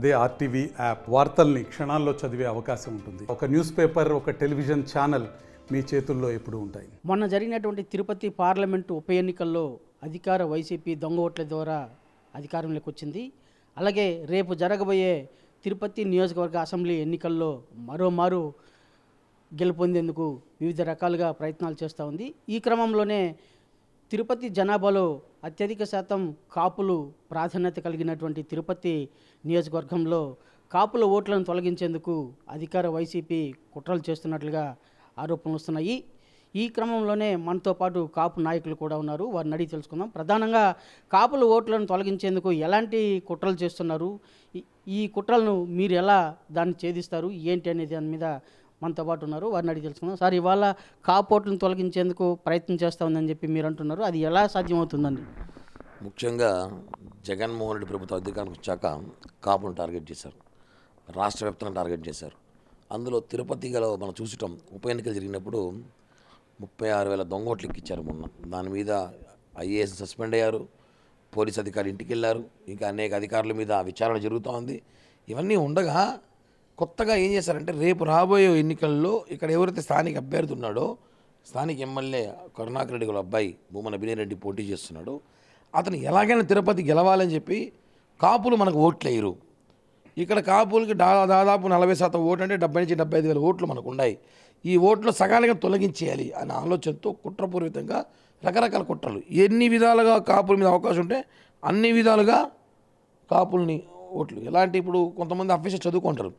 అదే RTV app వార్తల్ని క్షణాల్లో చదివే అవకాశం ఉంటుంది. ఒక న్యూస్ పేపర్, ఒక టెలివిజన్ ఛానల్ మీ చేతుల్లో ఎప్పుడూ ఉంటాయి. మొన్న జరిగినటువంటి తిరుపతి పార్లమెంటు ఉప ఎన్నికల్లో అధికార వైసీపీ దొంగ ఓట్ల ద్వారా అధికారంలోకి వచ్చింది. అలాగే రేపు జరగబోయే తిరుపతి నియోజకవర్గ అసెంబ్లీ ఎన్నికల్లో మరోమారు గెలుపొందేందుకు వివిధ రకాలుగా ప్రయత్నాలు చేస్తూ ఉంది. ఈ క్రమంలోనే తిరుపతి జనాభాలో అత్యధిక శాతం కాపులు ప్రాధాన్యత కలిగినటువంటి తిరుపతి నియోజకవర్గంలో కాపుల ఓట్లను తొలగించేందుకు అధికార వైసీపీ కుట్రలు చేస్తున్నట్లుగా ఆరోపణలు వస్తున్నాయి. ఈ క్రమంలోనే మనతో పాటు కాపు నాయకులు కూడా ఉన్నారు. వారిని అడిగి తెలుసుకుందాం. ప్రధానంగా కాపుల ఓట్లను తొలగించేందుకు ఎలాంటి కుట్రలు చేస్తున్నారు, ఈ కుట్రలను మీరు ఎలా దాన్ని ఛేదిస్తారు, ఏంటి అనేది దాని మీద మనతో పాటు ఉన్నారు. వారిని అడిగి తెలుసుకుందాం. సార్, ఇవాళ కాపు ఓట్లను తొలగించేందుకు ప్రయత్నం చేస్తూ ఉందని చెప్పి మీరు అంటున్నారు. అది ఎలా సాధ్యమవుతుందండి? ముఖ్యంగా జగన్మోహన్ రెడ్డి ప్రభుత్వం అధికారానికి వచ్చాక కాపును టార్గెట్ చేశారు, రాష్ట్ర వ్యాప్తంగా టార్గెట్ చేశారు. అందులో తిరుపతిలో మనం చూసటం ఉప ఎన్నికలు జరిగినప్పుడు 36,000 దొంగ ఓట్లు ఎక్కించారు. మొన్న దాని మీద ఐఏఎస్ సస్పెండ్ అయ్యారు, పోలీస్ అధికారులు ఇంటికి వెళ్ళారు, ఇంకా అనేక అధికారుల మీద విచారణ జరుగుతూ ఉంది. ఇవన్నీ ఉండగా కొత్తగా ఏం చేశారంటే, రేపు రాబోయే ఎన్నికల్లో ఇక్కడ ఎవరైతే స్థానిక అభ్యర్థి ఉన్నాడో, స్థానిక ఎమ్మెల్యే కరుణాకర్ రెడ్డి వాళ్ళ అబ్బాయి భూమన అభినయరెడ్డి పోటీ చేస్తున్నాడు, అతను ఎలాగైనా తిరుపతి గెలవాలని చెప్పి కాపులు మనకు ఓట్లు వేయరు. ఇక్కడ కాపులకి దాదాపు 40% ఓటు అంటే 70 నుంచి 75,000 ఓట్లు మనకు ఉన్నాయి. ఈ ఓట్లు సగాలుగా తొలగించేయాలి అనే ఆలోచనతో కుట్రపూరితంగా రకరకాల కుట్రలు, ఎన్ని విధాలుగా కాపుల మీద అవకాశం ఉంటే అన్ని విధాలుగా కాపుల్ని ఓట్లు. ఎలాంటి, ఇప్పుడు కొంతమంది ఆఫీసర్ చదువుకుంటారు,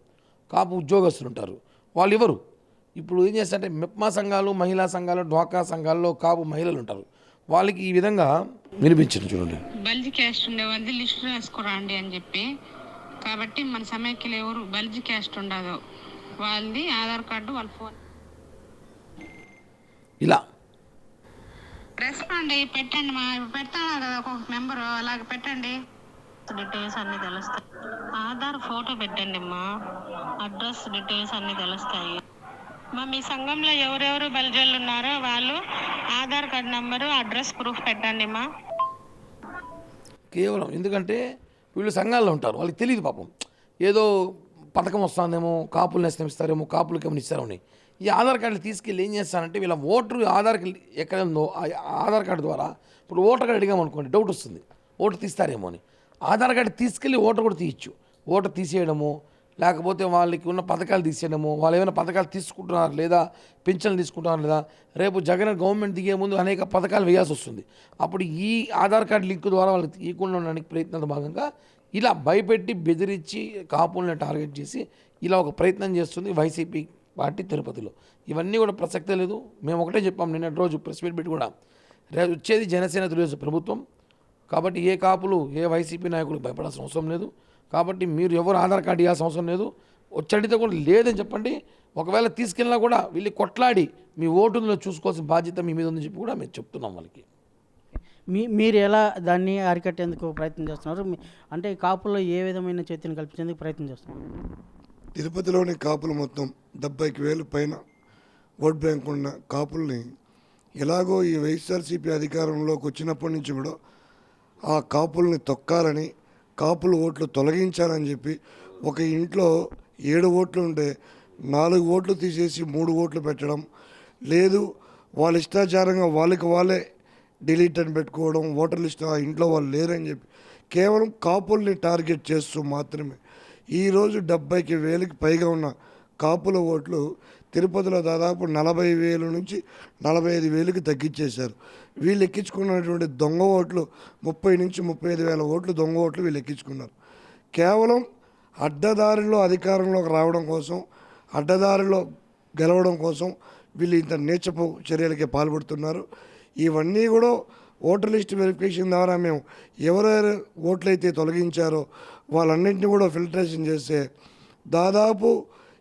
కాపు ఉద్యోగస్తులు ఉంటారు, వాళ్ళు ఎవరు ఇప్పుడు ఏం చేస్తారంటే మెప్మా సంఘాలు, మహిళా సంఘాలు, డ్వాక్రా సంఘాల్లో కాపు మహిళలు ఉంటారు, వాళ్ళకి ఈ విధంగా వినిపించింది. చూడండి, బల్జీ క్యాస్ట్ ఉండే వాళ్ళది లిస్ట్ రాసుకురండి అని చెప్పి, కాబట్టి మన సమైక్యలో ఎవరు బల్జీ క్యాస్ట్ ఉండదు వాళ్ళది ఆధార్ కార్డు, వాళ్ళ ఫోన్ ఇలా రెస్పాండ్ అయ్యి పెట్టండి. మా పెడతాను కదా ఒక్కొక్క మెంబరు, అలాగే పెట్టండి. డీటెయిల్స్ అన్నీ తెలుస్తాయి. ఆధార్ ఫోటో పెట్టండి మా, అడ్రస్ డీటెయిల్స్ అన్నీ తెలుస్తాయి మా. మీ సంఘంలో ఎవరెవరు బల్జీలు ఉన్నారో వాళ్ళు Aadhaar card number, address proof పెట్టండి మా. కేవలం ఎందుకంటే వీళ్ళు సంఘాల్లో ఉంటారు, వాళ్ళకి తెలియదు పాపం, ఏదో పథకం వస్తుందేమో, కాపులు నేస్తం ఇస్తారేమో, కాపులకి ఏమైనా ఇస్తారో అని. ఈ ఆధార్ కార్డులు తీసుకెళ్ళి ఏం చేస్తారంటే, వీళ్ళ ఓటర్ ఆధార్ ఎక్కడ ఉందో ఆధార్ కార్డు ద్వారా ఇప్పుడు ఓటర్ కార్డు అడిగామనుకోండి, డౌట్ వస్తుంది, ఓటర్ తీస్తారేమో అని. ఆధార్ కార్డు తీసుకెళ్ళి ఓటర్ కూడా తీయచ్చు. ఓటర్ తీసేయడము, లేకపోతే వాళ్ళకి ఉన్న పథకాలు తీసేయడము, వాళ్ళు ఏమైనా పథకాలు తీసుకుంటున్నారు లేదా, పింఛన్లు తీసుకుంటున్నారు లేదా, రేపు జగన్ గవర్నమెంట్ దిగే ముందు అనేక పథకాలు వేయాల్సి వస్తుంది. అప్పుడు ఈ ఆధార్ కార్డు లింక్ ద్వారా వాళ్ళకి తీయకుండా ఉండడానికి ప్రయత్నాల భాగంగా ఇలా భయపెట్టి బెదిరించి కాపుల్ని టార్గెట్ చేసి ఇలా ఒక ప్రయత్నం చేస్తుంది వైసీపీ పార్టీ తిరుపతిలో. ఇవన్నీ కూడా ప్రసక్తే లేదు. మేము ఒకటే చెప్పాం నిన్నటి రోజు ప్రెస్ మీట్ పెట్టి కూడా, రేపు వచ్చేది జనసేన తెలుగుదేశం ప్రభుత్వం, కాబట్టి ఏ కాపులు ఏ వైసీపీ నాయకులు భయపడాల్సిన అవసరం లేదు. కాబట్టి మీరు ఎవరు ఆధార్ కార్డు ఇవ్వాల్సిన అవసరం లేదు. వచ్చడితే కూడా లేదని చెప్పండి. ఒకవేళ తీసుకెళ్ళినా కూడా వీళ్ళు కొట్లాడి మీ ఓటులో చూసుకోవాల్సిన బాధ్యత మీ మీద ఉందని చెప్పి కూడా మేము చెప్తున్నాం వాళ్ళకి. మీరు ఎలా దాన్ని అరికట్టేందుకు ప్రయత్నం చేస్తున్నారు? అంటే కాపుల్లో ఏ విధమైన చైతన్యం కల్పించేందుకు ప్రయత్నం చేస్తున్నారు? తిరుపతిలోని కాపులు మొత్తం 70,000 పైన ఓట్ బ్యాంక్ ఉన్న కాపుల్ని ఎలాగో ఈ వైఎస్ఆర్సీపీ అధికారంలోకి వచ్చినప్పటి నుంచి కూడా ఆ కాపుల్ని తొక్కాలని, కాపుల ఓట్లు తొలగించాలని చెప్పి, ఒక ఇంట్లో 7 ఓట్లు ఉంటే 4 ఓట్లు తీసేసి 3 ఓట్లు పెట్టడం, లేదు వాళ్ళ ఇష్టాచారంగా వాళ్ళే డిలీట్ అని పెట్టుకోవడం, ఓటర్ లిస్ట్ ఆ ఇంట్లో వాళ్ళు లేరని చెప్పి కేవలం కాపుల్ని టార్గెట్ చేస్తూ మాత్రమే ఈరోజు 70,000కి పైగా ఉన్న కాపుల ఓట్లు తిరుపతిలో దాదాపు 40,000 నుంచి 45,000కి తగ్గించేశారు. వీళ్ళు ఎక్కించుకున్నటువంటి దొంగ ఓట్లు 30 నుంచి 35,000 ఓట్లు దొంగ ఓట్లు వీళ్ళు ఎక్కించుకున్నారు. కేవలం అడ్డదారిలో అధికారంలోకి రావడం కోసం, అడ్డదారిలో గెలవడం కోసం వీళ్ళు ఇంత నీచపు చర్యలకే పాల్పడుతున్నారు. ఇవన్నీ కూడా ఓటర్ లిస్ట్ వెరిఫికేషన్ ద్వారా మేము ఎవరెవరు ఓట్లయితే తొలగించారో వాళ్ళన్నింటినీ కూడా ఫిల్టరేషన్ చేస్తే దాదాపు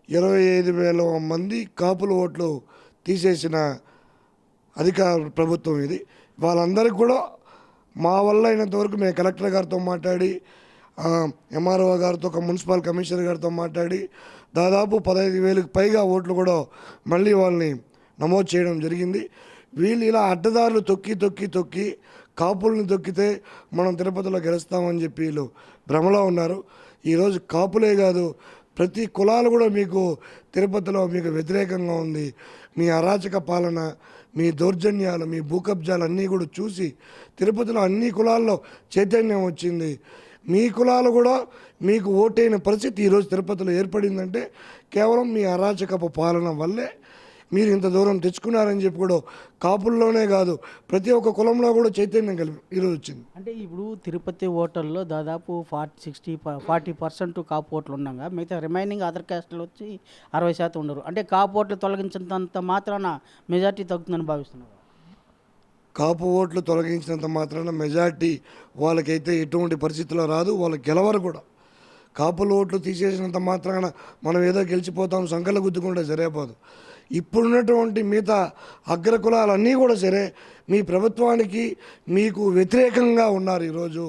25,000 మంది కాపుల ఓట్లు తీసేసిన అధికార ప్రభుత్వం ఇది. వాళ్ళందరికీ కూడా మా వల్ల అయినంతవరకు మేము కలెక్టర్ గారితో మాట్లాడి, ఎంఆర్ఓ గారితో, మున్సిపల్ కమిషనర్ గారితో మాట్లాడి దాదాపు 15,000కి పైగా ఓట్లు కూడా మళ్ళీ వాళ్ళని నమోదు చేయడం జరిగింది. వీళ్ళు ఇలా అడ్డదారులు తొక్కి కాపుల్ని తొక్కితే మనం తిరుపతిలో గెలుస్తామని చెప్పి వీళ్ళు భ్రమలో ఉన్నారు. ఈరోజు కాపులే కాదు, ప్రతి కులాలు కూడా మీకు తిరుపతిలో మీకు వ్యతిరేకంగా ఉంది. మీ అరాచక పాలన, మీ దౌర్జన్యాలు, మీ భూకబ్జాలు అన్నీ కూడా చూసి తిరుపతిలో అన్ని కులాల్లో చైతన్యం వచ్చింది. మీ కులాలు కూడా మీకు ఓటైన పరిస్థితి ఈరోజు తిరుపతిలో ఏర్పడిందంటే కేవలం మీ అరాచకపు పాలన వల్లే మీరు ఇంత దూరం తెచ్చుకున్నారని చెప్పి కూడా కాపుల్లోనే కాదు ప్రతి ఒక్క కులంలో కూడా చైతన్యం ఈరోజు వచ్చింది. అంటే ఇప్పుడు తిరుపతి ఓటర్లో దాదాపు 40% కాపు ఓట్లు ఉండగా మిగతా రిమైనింగ్ అదర్ క్యాస్ట్లు వచ్చి 60% ఉండరు. అంటే కాపు ఓట్లు తొలగించినంత మాత్రాన మెజార్టీ తగ్గుతుందని భావిస్తున్నారు. కాపు ఓట్లు తొలగించినంత మాత్రాన మెజార్టీ వాళ్ళకైతే ఎటువంటి పరిస్థితుల్లో రాదు, వాళ్ళు గెలవరు కూడా. కాపుల ఓట్లు తీసేసినంత మాత్రాన మనం ఏదో గెలిచిపోతాం సంకల గుద్దుకుంటే సరిపోదు. ఇప్పుడున్నటువంటి మిగతా అగ్రకులాలన్నీ కూడా సరే మీ ప్రభుత్వానికి మీకు వ్యతిరేకంగా ఉన్నారు. ఈరోజు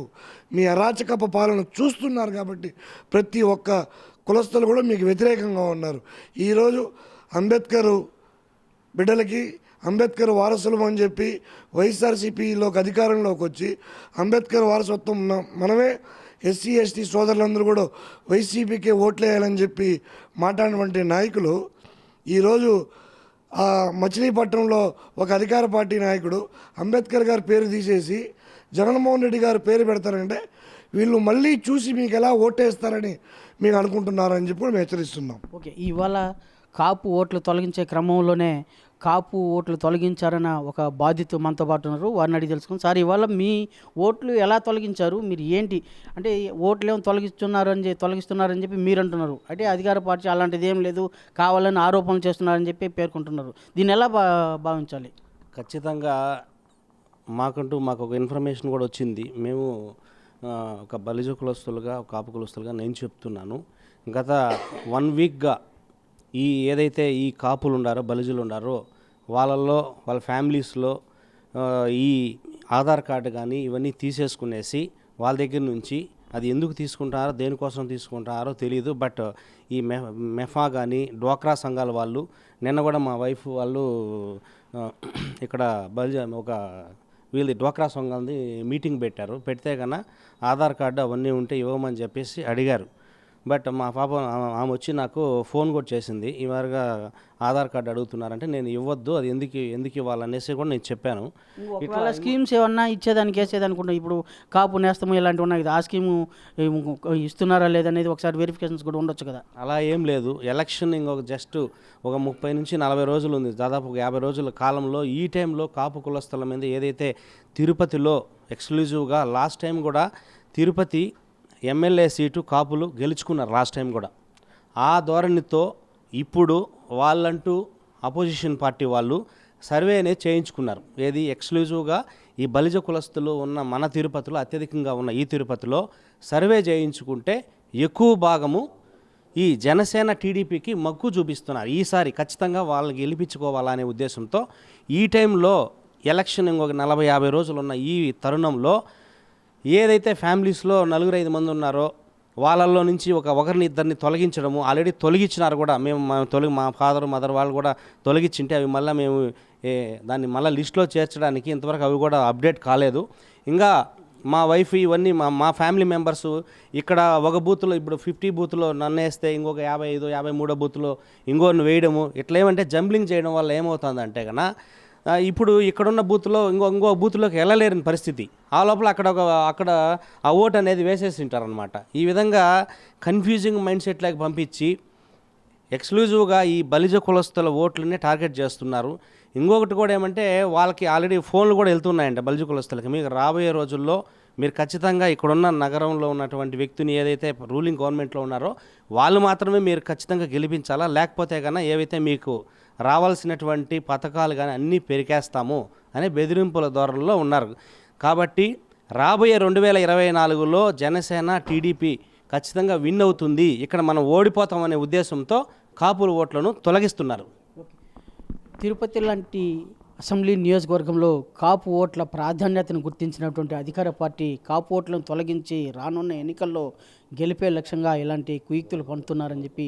మీ అరాచకపు పాలన చూస్తున్నారు కాబట్టి ప్రతి ఒక్క కులస్తులు కూడా మీకు వ్యతిరేకంగా ఉన్నారు. ఈరోజు అంబేద్కర్ బిడ్డలకి అంబేద్కర్ వారసులం అని చెప్పి వైఎస్ఆర్సీపీలోకి అధికారంలోకి వచ్చి అంబేద్కర్ వారసత్వం మనమే ఎస్సీ ఎస్టీ సోదరులందరూ కూడా వైసీపీకే ఓట్లేయాలని చెప్పి మాట్లాడినటువంటి నాయకులు ఈరోజు మచిలీపట్నంలో ఒక అధికార పార్టీ నాయకుడు అంబేద్కర్ గారి పేరు తీసేసి జగన్మోహన్ రెడ్డి గారి పేరు పెడతారంటే వీళ్ళు మళ్ళీ చూసి మీకు ఎలా ఓటేస్తారని మీకు అనుకుంటున్నారని చెప్పి మేము హెచ్చరిస్తున్నాం. ఓకే, ఇవాళ కాపు ఓట్లు తొలగించే క్రమంలోనే కాపు ఓట్లు తొలగించారన్న ఒక బాధితులు మనతో పాటు ఉన్నారు. వారిని అడిగి తెలుసుకుని, సార్ ఇవాళ మీ ఓట్లు ఎలా తొలగించారు, మీరు ఏంటి అంటే ఓట్లు ఏమో తొలగిస్తున్నారని చెప్పి మీరు అంటున్నారు. అంటే అధికార పార్టీ అలాంటిది ఏం లేదు, కావాలని ఆరోపణలు చేస్తున్నారని చెప్పి పేర్కొంటున్నారు. దీన్ని ఎలా భావించాలి? ఖచ్చితంగా మాకు ఒక ఇన్ఫర్మేషన్ కూడా వచ్చింది. మేము ఒక బలిజ కులస్తులుగా, కాపు కులస్తులుగా నేను చెప్తున్నాను, గత 1 వీక్గా ఏదైతే ఈ కాపులు ఉండారో, బలిజులు ఉండారో వాళ్ళ ఫ్యామిలీస్లో ఈ ఆధార్ కార్డు కానీ ఇవన్నీ తీసేసుకునేసి వాళ్ళ దగ్గర నుంచి అది ఎందుకు తీసుకుంటారో దేనికోసం తీసుకుంటారో తెలియదు. బట్ ఈ మెఫా కానీ డ్వాక్రా సంఘాల వాళ్ళు నిన్న కూడా మా వైఫ్ వాళ్ళు ఇక్కడ వీళ్ళది డ్వాక్రా సంఘాలది మీటింగ్ పెట్టారు. పెడితే కన్నా ఆధార్ కార్డు అవన్నీ ఉంటే ఇవ్వమని చెప్పేసి అడిగారు. బట్ మా పాప ఆమె వచ్చి నాకు ఫోన్ కూడా చేసింది, ఇవారుగా ఆధార్ కార్డు అడుగుతున్నారంటే నేను ఇవ్వద్దు, అది ఎందుకు ఇవ్వాలనేసి కూడా నేను చెప్పాను. ఇట్లా స్కీమ్స్ ఏమన్నా ఇచ్చేదానికి వేసేదనుకుంటా, ఇప్పుడు కాపు నేస్తము ఇలాంటివి ఉన్నాయి కదా, ఆ స్కీము ఇస్తున్నారా లేదనేది ఒకసారి వెరిఫికేషన్స్ కూడా ఉండొచ్చు కదా. అలా ఏం లేదు. ఎలక్షన్ జస్ట్ ఒక 30 నుంచి 40 రోజులు ఉంది, దాదాపు 50 రోజుల కాలంలో ఈ టైంలో కాపు కులస్తుల మీద ఏదైతే తిరుపతిలో ఎక్స్క్లూజివ్గా లాస్ట్ టైం కూడా తిరుపతి ఎమ్మెల్యే సీటు కాపులు గెలుచుకున్నారు లాస్ట్ టైం కూడా. ఆ ధోరణితో ఇప్పుడు వాళ్ళంటూ అపోజిషన్ పార్టీ వాళ్ళు సర్వే అనేది చేయించుకున్నారు. ఏది ఎక్స్క్లూజివ్గా ఈ బలిజ కులస్తులు ఉన్న మన తిరుపతిలో, అత్యధికంగా ఉన్న ఈ తిరుపతిలో సర్వే చేయించుకుంటే ఎక్కువ భాగము ఈ జనసేన టీడీపీకి మగ్గు చూపిస్తున్నారు. ఈసారి ఖచ్చితంగా వాళ్ళని గెలిపించుకోవాలనే ఉద్దేశంతో ఈ టైంలో ఎలక్షన్ ఇంకొక 40-50 రోజులు ఉన్న ఈ తరుణంలో ఏదైతే ఫ్యామిలీస్లో 4-5 మంది ఉన్నారో వాళ్ళల్లో నుంచి ఒకరిని ఇద్దరిని తొలగించడము ఆల్రెడీ తొలగించినారు కూడా. మా ఫాదర్ మదర్ వాళ్ళు కూడా తొలగించింటే అవి మళ్ళీ మేము దాన్ని మళ్ళీ లిస్ట్లో చేర్చడానికి ఇంతవరకు అవి కూడా అప్డేట్ కాలేదు. ఇంకా మా వైఫ్ ఇవన్నీ మా ఫ్యామిలీ మెంబర్స్ ఇక్కడ ఒక బూత్లో ఇప్పుడు 50 బూత్లో నన్ను వేస్తే ఇంకొక 55-53 బూత్లో ఇంకోరిని వేయడము, ఇట్లా ఏమంటే జంబ్లింగ్ చేయడం వల్ల ఏమవుతుందంటే కన్నా ఇప్పుడు ఇక్కడున్న బూత్లో ఇంకో బూత్లోకి వెళ్ళలేని పరిస్థితి. ఆ లోపల అక్కడ ఆ ఓటు అనేది వేసేసి ఉంటారనమాట. ఈ విధంగా కన్ఫ్యూజింగ్ మైండ్ సెట్లోకి పంపించి ఎక్స్క్లూజివ్గా ఈ బలిజ కులస్తుల ఓట్లనే టార్గెట్ చేస్తున్నారు. ఇంకొకటి కూడా ఏమంటే వాళ్ళకి ఆల్రెడీ ఫోన్లు కూడా వెళ్తున్నాయంట బలిజ కులస్తులకి. మీకు రాబోయే రోజుల్లో మీరు ఖచ్చితంగా ఇక్కడున్న నగరంలో ఉన్నటువంటి వ్యక్తిని ఏదైతే రూలింగ్ గవర్నమెంట్లో ఉన్నారో వాళ్ళు మాత్రమే మీరు ఖచ్చితంగా గెలిపించాలా, లేకపోతే కన్నా ఏవైతే మీకు రావాల్సినటువంటి పథకాలు కానీ అన్నీ పెరికేస్తాము అనే బెదిరింపుల ధోరణిలో ఉన్నారు. కాబట్టి రాబోయే 2024లో జనసేన టీడీపీ ఖచ్చితంగా విన్ అవుతుంది, ఇక్కడ మనం ఓడిపోతామనే ఉద్దేశంతో కాపుల ఓట్లను తొలగిస్తున్నారు. తిరుపతి లాంటి అసెంబ్లీ నియోజకవర్గంలో కాపు ఓట్ల ప్రాధాన్యతను గుర్తించినటువంటి అధికార పార్టీ కాపు ఓట్లను తొలగించి రానున్న ఎన్నికల్లో గెలిపే లక్ష్యంగా ఇలాంటి కుయుక్తులు పడుతున్నారని చెప్పి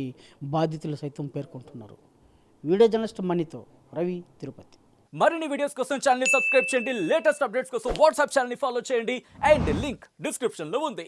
బాధితులు సైతం పేర్కొంటున్నారు. వీడియో జర్నలిస్ట్ మనీతో రవి, తిరుపతి. మరిన్ని వీడియోస్ కోసం ఛానల్ ని సబ్స్క్రైబ్ చేయండి, లేటెస్ట్ అప్డేట్స్ కోసం వాట్సాప్ ఛానల్ ని ఫాలో చేయండి అండ్ లింక్ డిస్క్రిప్షన్ లో ఉంది.